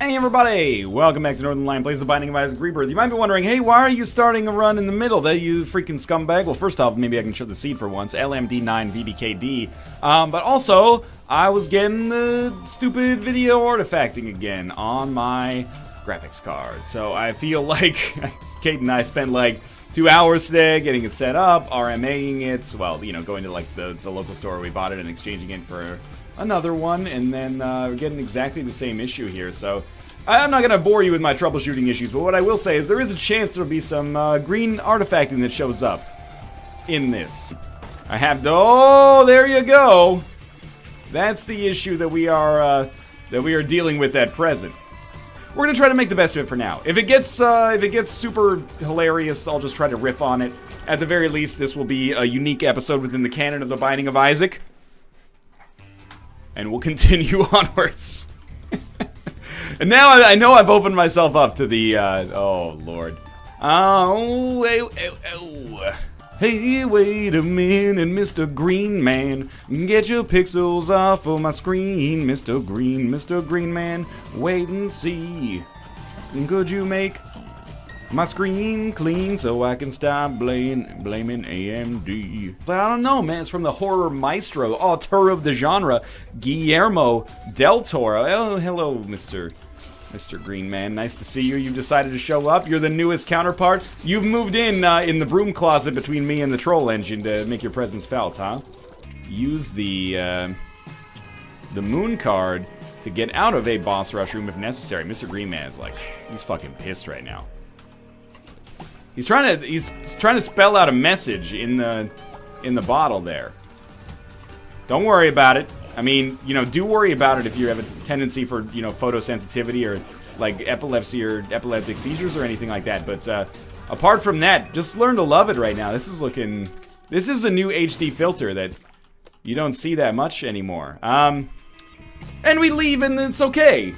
Hey everybody! Welcome back to Northern Lion Plays The Binding of Isaac Rebirth. You might be wondering, hey, why are you starting a run in the middle? That you freaking scumbag? Well, first off, maybe I can show the seed for once. LMD9 VBKD. But also, I was getting the stupid video artifacting again on my graphics card. So I feel like Kate and I spent like 2 hours today getting it set up, RMAing it. Well, you know, going to like the local store where we bought it and exchanging it for another one, and then we're getting exactly the same issue here, so I'm not going to bore you with my troubleshooting issues, but what I will say is there is a chance there'll be some green artifacting that shows up in this. I have to, oh, there you go. That's the issue that we are dealing with at present. We're going to try to make the best of it for now. If it gets super hilarious, I'll just try to riff on it. At the very least, this will be a unique episode within the canon of The Binding of Isaac. And we'll continue onwards. And now I know I've opened myself up to the, oh, Lord. Oh, hey, wait a minute, Mr. Greenman. Get your pixels off of my screen, Mr. Greenman. Wait and see. Could you make my screen clean so I can stop blaming AMD? I don't know, man. It's from the horror maestro, auteur of the genre, Guillermo del Toro. Oh, hello, Mr. Greenman. Nice to see you. You've decided to show up. You're the newest counterpart. You've moved in the broom closet between me and the troll engine to make your presence felt, huh? Use the moon card to get out of a boss rush room if necessary. Mr. Greenman is like, he's fucking pissed right now. He's trying to spell out a message in the bottle there. Don't worry about it. I mean, you know, do worry about it if you have a tendency for, you know, photosensitivity or like epilepsy or epileptic seizures or anything like that. But apart from that, just learn to love it right now. This is a new HD filter that you don't see that much anymore. And we leave and it's okay.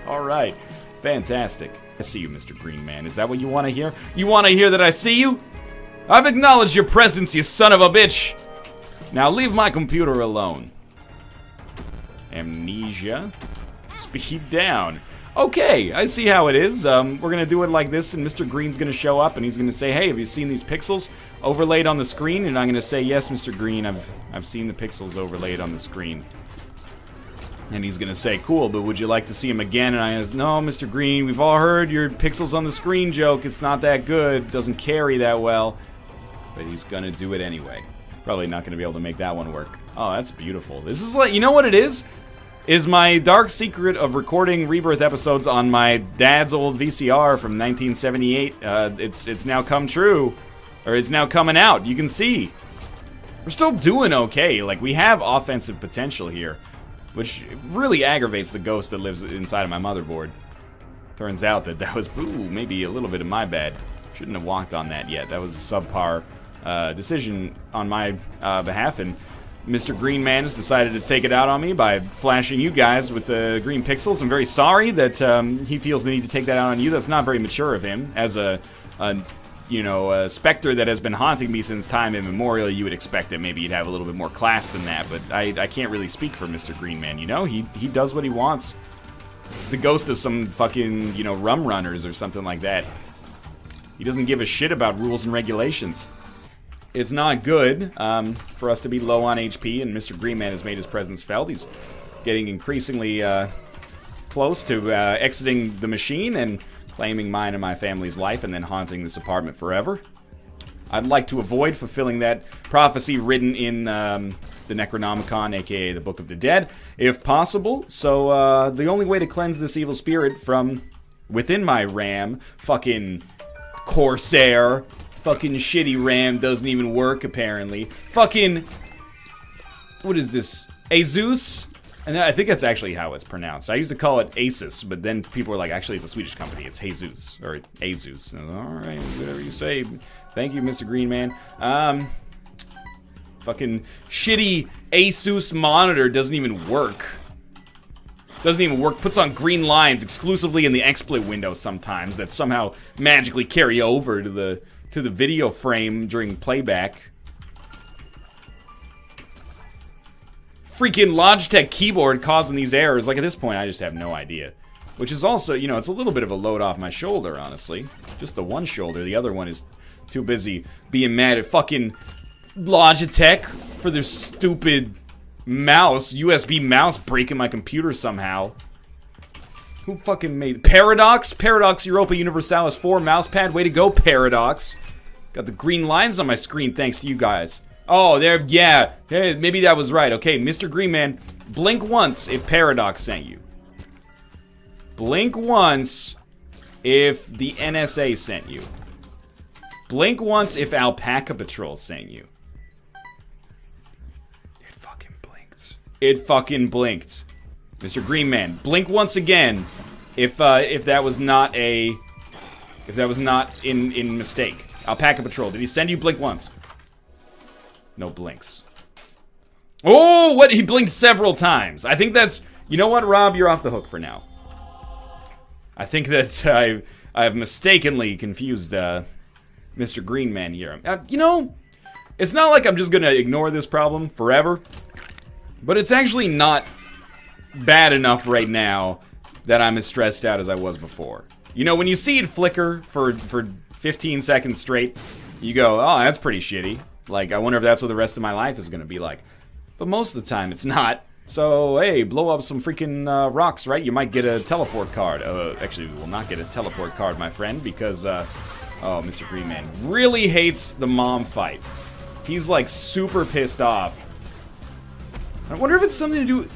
All right, fantastic. I see you, Mr. Greenman. Is that what you want to hear? You want to hear that I see you? I've acknowledged your presence, you son of a bitch! Now leave my computer alone. Amnesia. Speed down. Okay, I see how it is. We're gonna do it like this, and Mr. Green's gonna show up, and he's gonna say, hey, have you seen these pixels overlaid on the screen? And I'm gonna say, yes, Mr. Green, I've seen the pixels overlaid on the screen. And he's gonna say, cool, but would you like to see him again? And I said, no, Mr. Green, we've all heard your pixels on the screen joke. It's not that good, doesn't carry that well. But he's gonna do it anyway. Probably not gonna be able to make that one work. Oh, that's beautiful. This is like, you know what it is? Is my dark secret of recording Rebirth episodes on my dad's old VCR from 1978. It's now come true. Or it's now coming out. You can see. We're still doing okay. Like, we have offensive potential here. Which really aggravates the ghost that lives inside of my motherboard. Turns out that was, ooh, maybe a little bit of my bad. Shouldn't have walked on that yet. That was a subpar decision on my behalf, and Mr. Greenman has decided to take it out on me by flashing you guys with the green pixels. I'm very sorry that he feels the need to take that out on you. That's not very mature of him. As a specter that has been haunting me since time immemorial, you would expect that maybe he'd have a little bit more class than that, but I can't really speak for Mr. Greenman, you know? He does what he wants. He's the ghost of some fucking, you know, rum runners or something like that. He doesn't give a shit about rules and regulations. It's not good for us to be low on HP, and Mr. Greenman has made his presence felt. He's getting increasingly close to exiting the machine and claiming mine and my family's life and then haunting this apartment forever. I'd like to avoid fulfilling that prophecy written in the Necronomicon, aka the Book of the Dead, if possible. So the only way to cleanse this evil spirit from within my RAM, fucking Corsair, fucking shitty RAM doesn't even work apparently. Fucking, what is this, Asus? And I think that's actually how it's pronounced. I used to call it Asus, but then people were like, actually, it's a Swedish company. It's Jesus, or Asus. All right, whatever you say. Thank you, Mr. Greenman. Fucking shitty Asus monitor doesn't even work. Doesn't even work. Puts on green lines exclusively in the XSplit window sometimes that somehow magically carry over to the video frame during playback. freaking Logitech keyboard causing these errors? Like, at this point, I just have no idea. Which is also, you know, it's a little bit of a load off my shoulder, honestly. Just the one shoulder. The other one is too busy being mad at fucking Logitech for their stupid mouse, USB mouse breaking my computer somehow. Who fucking made Paradox? Paradox Europa Universalis 4 mousepad. Way to go, Paradox. Got the green lines on my screen thanks to you guys. Oh, there, yeah. Hey, maybe that was right. Okay, Mr. Greenman, blink once if Paradox sent you. Blink once if the NSA sent you. Blink once if Alpaca Patrol sent you. It fucking blinked. It fucking blinked. Mr. Greenman, blink once again if that was not in mistake. Alpaca Patrol, did he send you? Blink once. No blinks. Oh, what? He blinked several times. I think that's, you know what, Rob, you're off the hook for now. I think that I've mistakenly confused Mr. Greenman here. You know, it's not like I'm just gonna ignore this problem forever, but it's actually not bad enough right now that I'm as stressed out as I was before. You know, when you see it flicker for 15 seconds straight, you go, oh, that's pretty shitty. Like, I wonder if that's what the rest of my life is gonna be like. But most of the time, it's not. So, hey, blow up some freaking rocks, right? You might get a teleport card. Actually, we will not get a teleport card, my friend, because, oh, Mr. Greenman really hates the mom fight. He's, like, super pissed off. I wonder if it's something to do...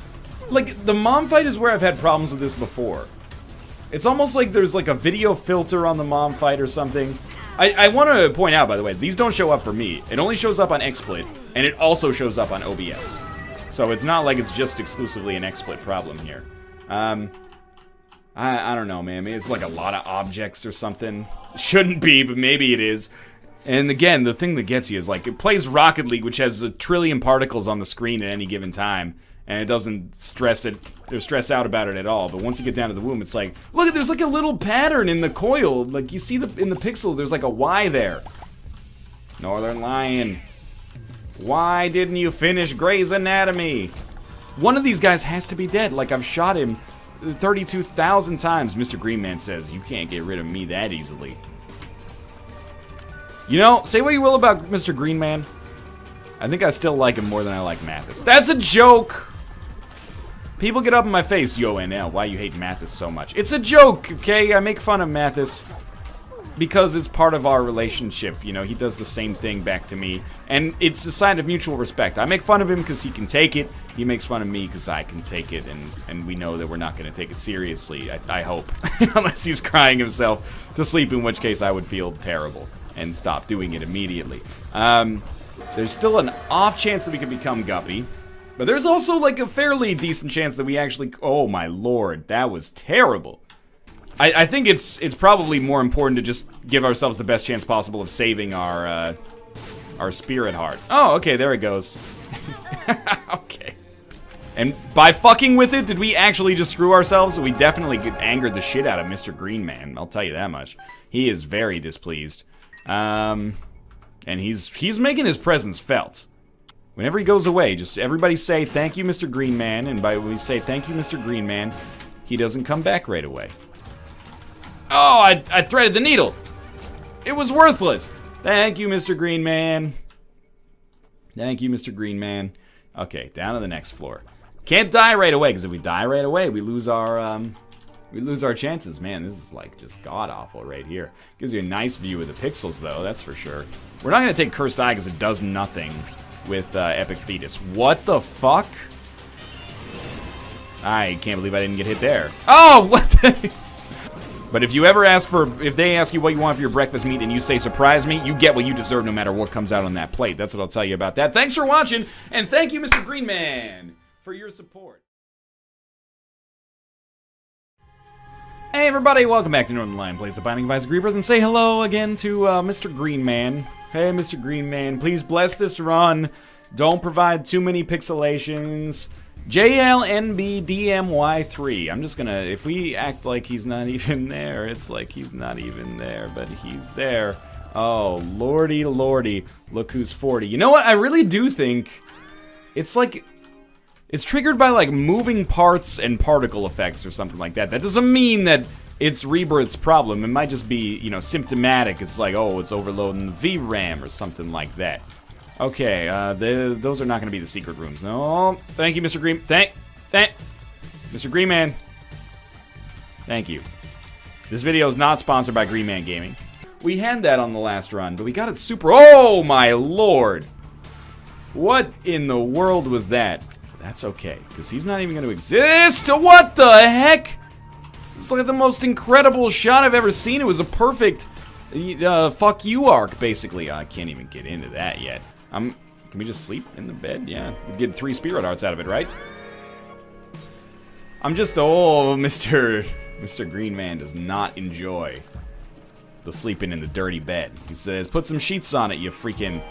Like, the mom fight is where I've had problems with this before. It's almost like there's, like, a video filter on the mom fight or something. I want to point out, by the way, these don't show up for me. It only shows up on XSplit, and it also shows up on OBS. So it's not like it's just exclusively an XSplit problem here. I don't know, man. Maybe it's like a lot of objects or something. Shouldn't be, but maybe it is. And again, the thing that gets you is like, it plays Rocket League, which has a trillion particles on the screen at any given time, and it doesn't stress out about it at all. But once you get down to the womb, it's like, look, there's like a little pattern in the coil. Like, you see in the pixel, there's like a Y there. Northern Lion. Why didn't you finish Grey's Anatomy? One of these guys has to be dead. Like, I've shot him 32,000 times. Mr. Greenman says, you can't get rid of me that easily. You know, say what you will about Mr. Greenman. I think I still like him more than I like Mathis. That's a joke! People get up in my face, yo, NL, why you hate Mathis so much. It's a joke, okay? I make fun of Mathis because it's part of our relationship. You know, he does the same thing back to me, and it's a sign of mutual respect. I make fun of him because he can take it. He makes fun of me because I can take it, and we know that we're not going to take it seriously, I hope. Unless he's crying himself to sleep, in which case I would feel terrible and stop doing it immediately. There's still an off chance that we could become Guppy, but there's also like a fairly decent chance that we actually... Oh my lord, that was terrible. I think it's probably more important to just give ourselves the best chance possible of saving our spirit heart. Oh, okay, there it goes. Okay. And by fucking with it, did we actually just screw ourselves? We definitely angered the shit out of Mr. Greenman, I'll tell you that much. He is very displeased. And he's making his presence felt. Whenever he goes away, just everybody say, thank you, Mr. Greenman, and by when we say, thank you, Mr. Greenman, he doesn't come back right away. Oh, I threaded the needle. It was worthless. Thank you, Mr. Greenman. Thank you, Mr. Greenman. Okay, down to the next floor. Can't die right away, because if we die right away, we lose our chances. Man, this is like just god-awful right here. Gives you a nice view of the pixels, though, that's for sure. We're not going to take Cursed Eye, because it does nothing with Epic Fetus. What the fuck? I can't believe I didn't get hit there. Oh, what the... But if you ever if they ask you what you want for your breakfast meat and you say surprise me, you get what you deserve no matter what comes out on that plate. That's what I'll tell you about that. Thanks for watching, and thank you, Mr. Greenman, for your support. Hey everybody, welcome back to Northern Lion Plays the Binding of Isaac Rebirth, and say hello again to Mr. Greenman. Hey Mr. Greenman, please bless this run. Don't provide too many pixelations. JLNBDMY3. I'm just gonna, if we act like he's not even there, it's like he's not even there, but he's there. Oh, lordy lordy, look who's 40. You know what, I really do think it's like, It's triggered by, like, moving parts and particle effects or something like that. That doesn't mean that it's Rebirth's problem. It might just be, you know, symptomatic. It's like, oh, it's overloading the VRAM or something like that. Okay, those are not going to be the secret rooms. No, thank you, Mr. Green. Thank, Mr. Greenman. Thank you. This video is not sponsored by Greenman Gaming. We had that on the last run, but we got it super. Oh my lord! What in the world was that? That's okay, because he's not even going to exist. What the heck? It's like the most incredible shot I've ever seen. It was a perfect fuck you arc, basically. I can't even get into that yet. Can we just sleep in the bed? Yeah, we get 3 spirit arts out of it, right? I'm just, oh, Mr. Greenman does not enjoy the sleeping in the dirty bed. He says, put some sheets on it, you freaking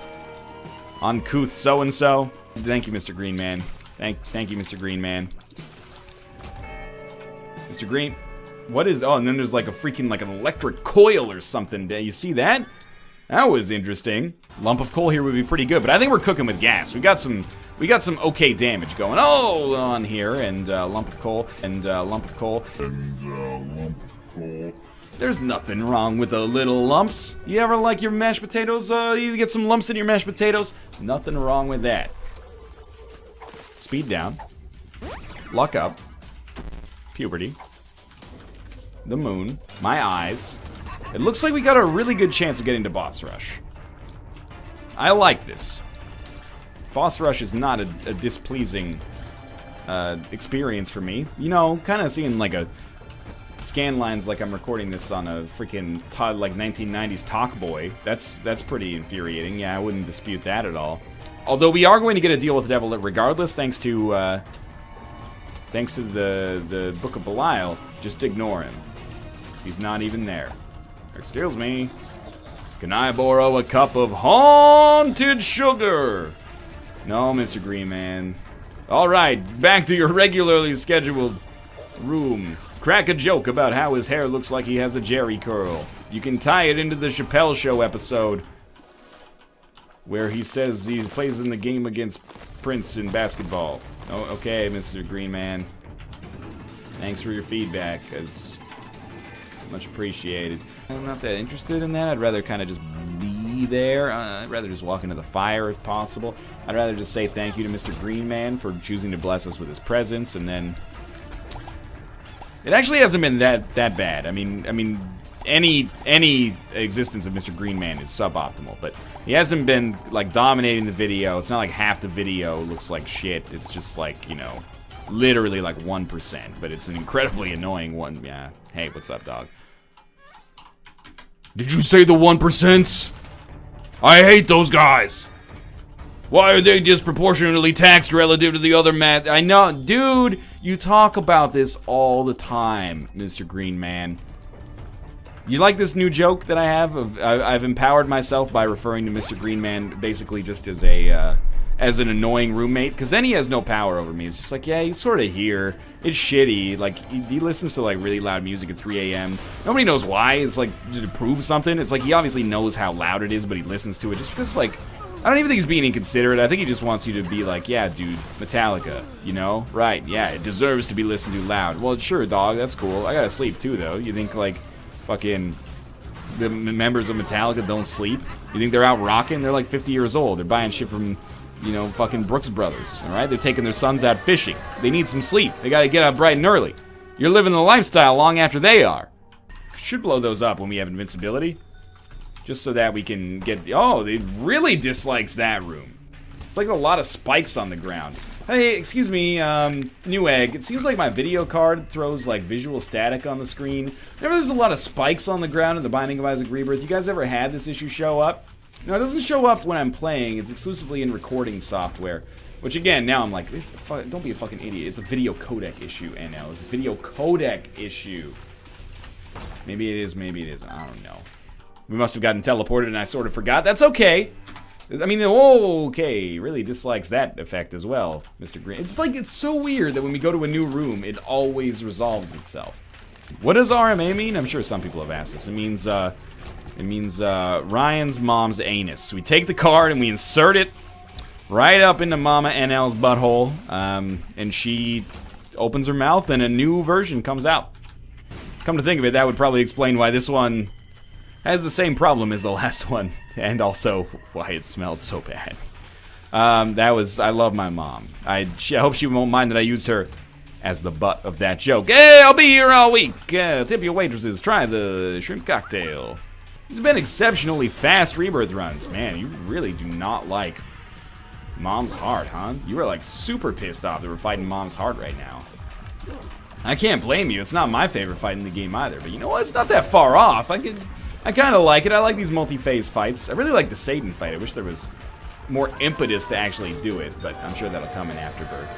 uncouth so-and-so. Thank you, Mr. Greenman. Thank you, Mr. Greenman. Mr. Green, what is, oh, and then there's like a freaking, like an electric coil or something. You see that? That was interesting. Lump of coal here would be pretty good, but I think we're cooking with gas. We got some okay damage going on here, and lump of coal, and lump of coal, and lump of coal. There's nothing wrong with the little lumps. You ever like your mashed potatoes? You get some lumps in your mashed potatoes? Nothing wrong with that. Speed down. Luck up. Puberty. The moon. My eyes. It looks like we got a really good chance of getting to boss rush. I like this. Boss rush is not a displeasing experience for me. You know, kind of seeing like a scan lines like I'm recording this on a freaking like 1990s Talkboy. That's pretty infuriating. Yeah, I wouldn't dispute that at all. Although we are going to get a deal with the devil regardless, thanks to the Book of Belial. Just ignore him. He's not even there. Excuse me. Can I borrow a cup of haunted sugar? No, Mr. Greenman. Alright, back to your regularly scheduled room. Crack a joke about how his hair looks like he has a Jerry curl. You can tie it into the Chappelle Show episode where he says he plays in the game against Prince in basketball. Oh, okay, Mr. Greenman. Thanks for your feedback. It's much appreciated. I'm not that interested in that. I'd rather kind of just be there. I'd rather just walk into the fire if possible. I'd rather just say thank you to Mr. Greenman for choosing to bless us with his presence, and then it actually hasn't been that bad. I mean, any existence of Mr. Greenman is suboptimal, but he hasn't been like dominating the video. It's not like half the video looks like shit. It's just like, you know, literally like 1%, but it's an incredibly annoying one. Yeah. Hey, what's up, dog? Did you say the 1%? I hate those guys. Why are they disproportionately taxed relative to the other I know, dude, you talk about this all the time, Mr. Greenman. You like this new joke that I have of I've empowered myself by referring to Mr. Greenman basically just as as an annoying roommate, because then he has no power over me. It's just like, yeah, he's sort of here. It's shitty. Like, he listens to, like, really loud music at 3 a.m. Nobody knows why. It's, like, to prove something. It's like he obviously knows how loud it is, but he listens to it just because, like, I don't even think he's being inconsiderate. I think he just wants you to be like, yeah, dude, Metallica, you know? Right, yeah, it deserves to be listened to loud. Well, sure, dog, that's cool. I gotta sleep, too, though. You think, like, fucking the members of Metallica don't sleep? You think they're out rocking? They're, like, 50 years old. They're buying shit from, you know, fucking Brooks Brothers, all right? They're taking their sons out fishing. They need some sleep. They gotta get up bright and early. You're living the lifestyle long after they are. Should blow those up when we have invincibility. Just so that we can get... Oh, it really dislikes that room. It's like a lot of spikes on the ground. Hey, excuse me, new egg. It seems like my video card throws, like, visual static on the screen. Remember there's a lot of spikes on the ground in The Binding of Isaac Rebirth? You guys ever had this issue show up? No, it doesn't show up when I'm playing. It's exclusively in recording software. Which, again, now I'm like, don't be a fucking idiot. It's a video codec issue, NL. It's a video codec issue. Maybe it is, maybe it isn't. I don't know. We must have gotten teleported and I sort of forgot. That's okay. I mean, okay, really dislikes that effect as well, Mr. Green. It's like, it's so weird that when we go to a new room, it always resolves itself. What does RMA mean? I'm sure some people have asked this. It means Ryan's mom's anus. We take the card and we insert it right up into Mama NL's butthole, and she opens her mouth and a new version comes out. Come to think of it, that would probably explain why this one has the same problem as the last one, and also why it smelled so bad. I love my mom. I hope she won't mind that I used her as the butt of that joke. Hey, I'll be here all week. Tip your waitresses, try the shrimp cocktail. These have been exceptionally fast rebirth runs. Man, you really do not like Mom's Heart, huh? You are like super pissed off that we're fighting Mom's Heart right now. I can't blame you. It's not my favorite fight in the game either, but you know what? It's not that far off. I kind of like it. I like these multi-phase fights. I really like the Satan fight. I wish there was more impetus to actually do it, but I'm sure that'll come in Afterbirth.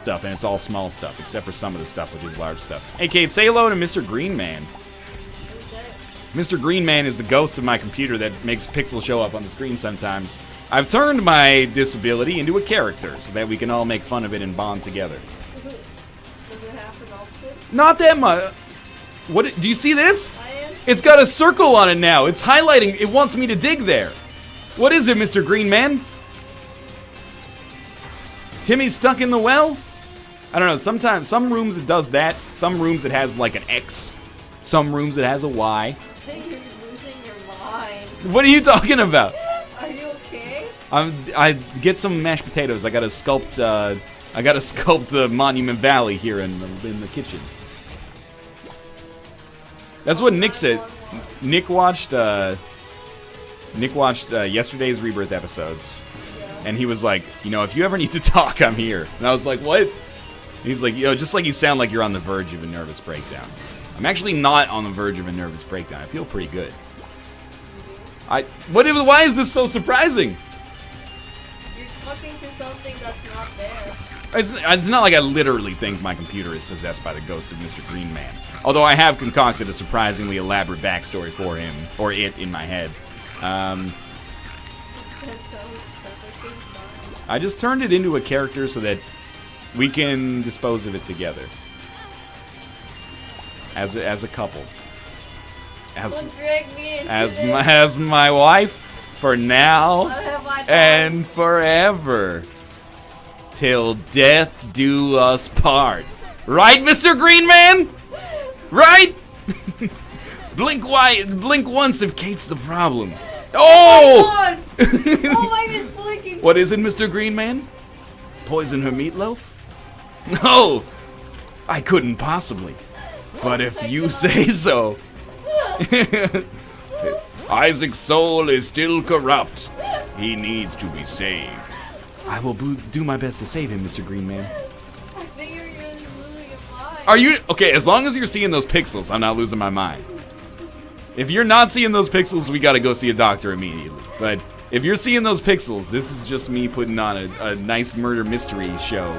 Stuff, and it's all small stuff, except for some of the stuff, which is large stuff. Hey, Kate, say hello to Mr. Greenman. Mr. Greenman is the ghost of my computer that makes pixels show up on the screen sometimes. I've turned my disability into a character so that we can all make fun of it and bond together. Not that much. What? Do you see this? It's got a circle on it now. It's highlighting. It wants me to dig there. What is it, Mr. Greenman? Timmy's stuck in the well? I don't know. Sometimes, some rooms it does that. Some rooms it has like an X. Some rooms it has a Y. I think you're losing your mind. What are you talking about? Are you okay? I get some mashed potatoes. I gotta sculpt. I gotta sculpt the Monument Valley here in the kitchen. That's what Nick said. Nick watched yesterday's Rebirth episodes, and he was like, you know, if you ever need to talk, I'm here. And I was like, what? And he's like, yo, just like you sound like you're on the verge of a nervous breakdown. I'm actually not on the verge of a nervous breakdown. I feel pretty good. Why is this so surprising? You're talking to something that's not there. It's not like I literally think my computer is possessed by the ghost of Mr. Greenman. Although I have concocted a surprisingly elaborate backstory for him, or it, in my head. I just turned it into a character so that we can dispose of it together. As a couple. As my wife, for now and forever. Till death do us part. Right, Mr. Greenman? Right? Blink once if Kate's the problem. Oh! Oh my God, it's blinking. What is it, Mr. Greenman? Poison her meatloaf? No! I couldn't possibly. But if you say so. Isaac's soul is still corrupt. He needs to be saved. I will do my best to save him, Mr. Greenman. I think you're just losing your mind. Are you? Okay, as long as you're seeing those pixels, I'm not losing my mind. If you're not seeing those pixels, we gotta go see a doctor immediately. But if you're seeing those pixels, this is just me putting on a nice murder mystery show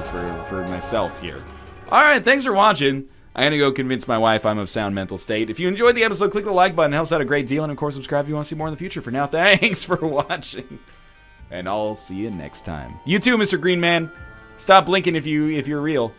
for myself here. Alright, thanks for watching. I'm gonna go convince my wife I'm of sound mental state. If you enjoyed the episode, click the like button. It helps out a great deal. And of course, subscribe if you want to see more in the future. For now, thanks for watching. And I'll see you next time. You too, Mr. Greenman. Stop blinking if you're real.